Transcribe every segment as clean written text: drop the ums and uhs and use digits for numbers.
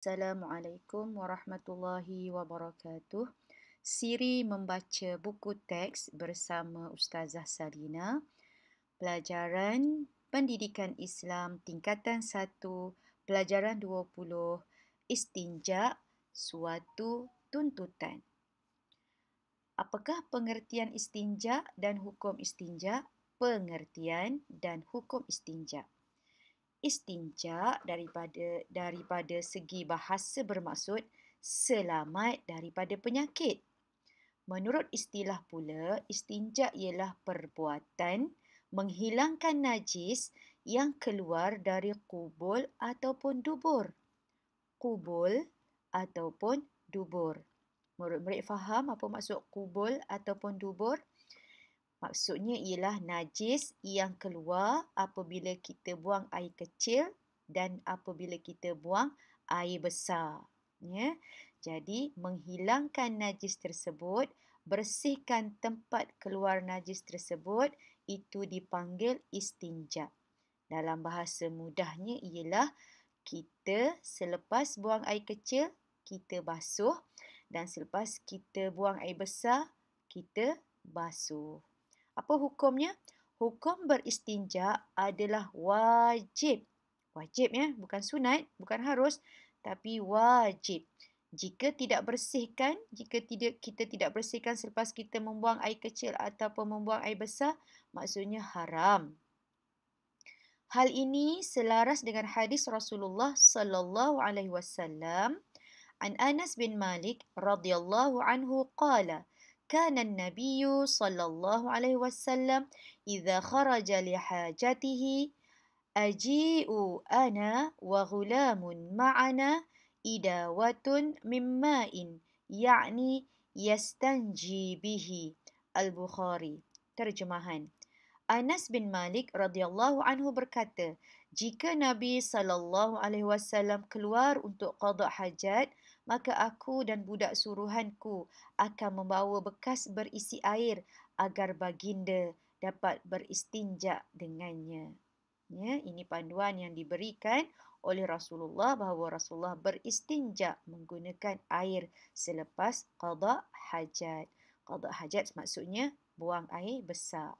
Assalamualaikum warahmatullahi wabarakatuh. Siri membaca buku teks bersama Ustazah Salina. Pelajaran Pendidikan Islam tingkatan 1, pelajaran 20, istinja, suatu tuntutan. Apakah pengertian istinja dan hukum istinja? Pengertian dan hukum istinja. Istinja daripada segi bahasa bermaksud selamat daripada penyakit. Menurut istilah pula, istinja ialah perbuatan menghilangkan najis yang keluar dari kubul ataupun dubur. Kubul ataupun dubur. Murid-murid faham apa maksud kubul ataupun dubur? Maksudnya ialah najis yang keluar apabila kita buang air kecil dan apabila kita buang air besar. Ya. Jadi, menghilangkan najis tersebut, bersihkan tempat keluar najis tersebut, itu dipanggil istinja. Dalam bahasa mudahnya ialah kita selepas buang air kecil, kita basuh dan selepas kita buang air besar, kita basuh. Apa hukumnya? Hukum beristinja adalah wajib. Wajib ya, bukan sunat, bukan harus, tapi wajib. Jika kita tidak bersihkan selepas kita membuang air kecil ataupun membuang air besar, maksudnya haram. Hal ini selaras dengan hadis Rasulullah sallallahu alaihi wasallam an Anas bin Malik radhiyallahu anhu qala كان النبي صلى الله عليه وسلم إذا خرج لحاجته أجيء أنا وغلام معنا إداوة من ماء يعني يستنجي به. Al-Bukhari. Terjemahan. Anas bin Malik radhiyallahu anhu berkata, jika Nabi sallallahu alaihi wasallam keluar untuk qada hajat, maka aku dan budak suruhanku akan membawa bekas berisi air agar baginda dapat beristinja dengannya. Ya, ini panduan yang diberikan oleh Rasulullah bahawa Rasulullah beristinja menggunakan air selepas qada hajat. Qada hajat maksudnya buang air besar.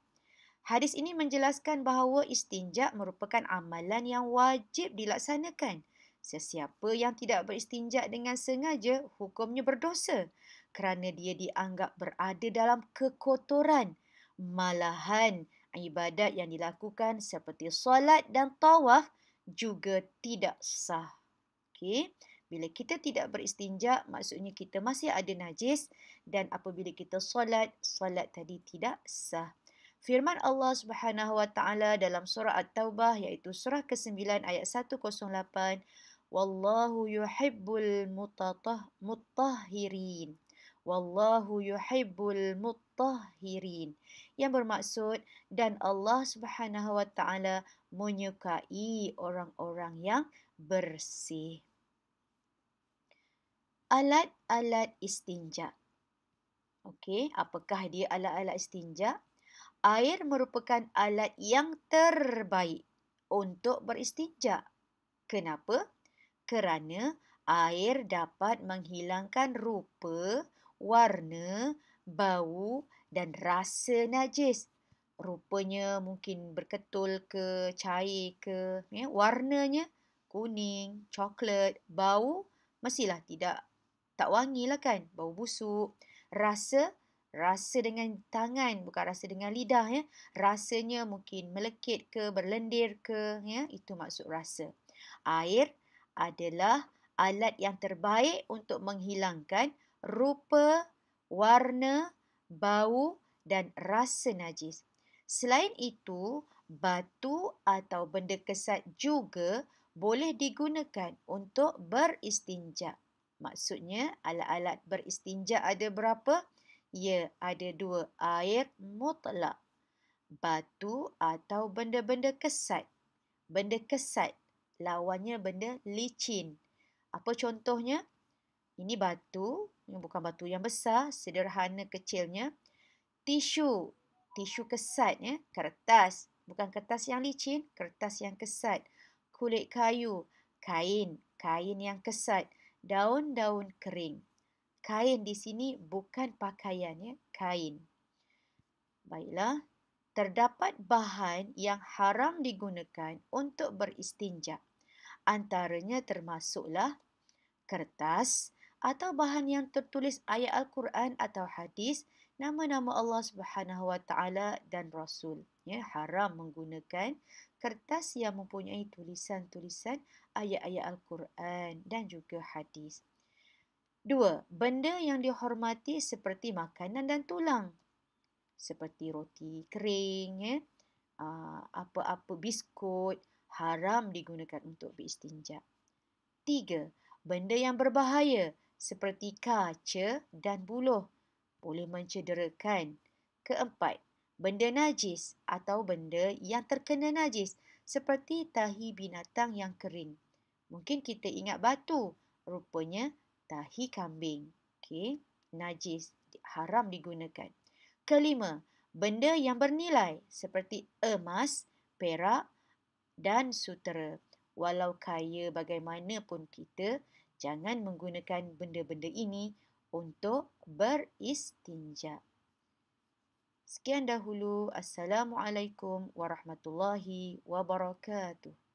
Hadis ini menjelaskan bahawa istinja merupakan amalan yang wajib dilaksanakan. Sesiapa yang tidak beristinja dengan sengaja, hukumnya berdosa kerana dia dianggap berada dalam kekotoran. Malahan, ibadat yang dilakukan seperti solat dan tawaf juga tidak sah. Okey. Bila kita tidak beristinja, maksudnya kita masih ada najis dan apabila kita solat, solat tadi tidak sah. Firman Allah Subhanahu wa taala dalam surah At-Taubah iaitu surah ke-9 ayat 108, wallahu yuhibbul mutahhirin. Wallahu yuhibbul mutahhirin. Yang bermaksud dan Allah Subhanahu wa taala menyukai orang-orang yang bersih. Alat-alat istinja. Okey, apakah dia alat-alat istinja? Air merupakan alat yang terbaik untuk beristinja. Kenapa? Kerana air dapat menghilangkan rupa, warna, bau dan rasa najis. Rupanya mungkin berketul ke, cair ke, ya, warnanya kuning, coklat, bau mestilah tak wangi lah kan, bau busuk. Rasa dengan tangan, bukan rasa dengan lidah ya. Rasanya mungkin melekit ke, berlendir ke, ya, itu maksud rasa. Air adalah alat yang terbaik untuk menghilangkan rupa, warna, bau dan rasa najis. Selain itu, batu atau benda kesat juga boleh digunakan untuk beristinja. Maksudnya, alat-alat beristinja ada berapa? Ya, ada 2. Air mutlak. Batu atau benda-benda kesat. Benda kesat, lawannya benda licin. Apa contohnya? Ini batu, ini bukan batu yang besar, sederhana kecilnya. Tisu kesat ya, kertas, bukan kertas yang licin, kertas yang kesat. Kulit kayu, kain, kain yang kesat, daun-daun kering. Kain di sini bukan pakaian, ya, kain. Baiklah, terdapat bahan yang haram digunakan untuk beristinja. Antaranya termasuklah kertas atau bahan yang tertulis ayat Al-Quran atau hadis, nama-nama Allah Subhanahu Wa Taala dan Rasul. Ya, haram menggunakan kertas yang mempunyai tulisan-tulisan ayat-ayat Al-Quran dan juga hadis. 2. Benda yang dihormati seperti makanan dan tulang, seperti roti kering, ya, apa-apa biskut, haram digunakan untuk beristinja. 3. Benda yang berbahaya seperti kaca dan buluh boleh mencederakan. 4. Benda najis atau benda yang terkena najis seperti tahi binatang yang kering. Mungkin kita ingat batu, rupanya tahi kambing. Okey, najis, haram digunakan. 5. Benda yang bernilai seperti emas, perak dan sutera. Walau kaya bagaimanapun kita, jangan menggunakan benda-benda ini untuk beristinja. Sekian dahulu. Assalamualaikum warahmatullahi wabarakatuh.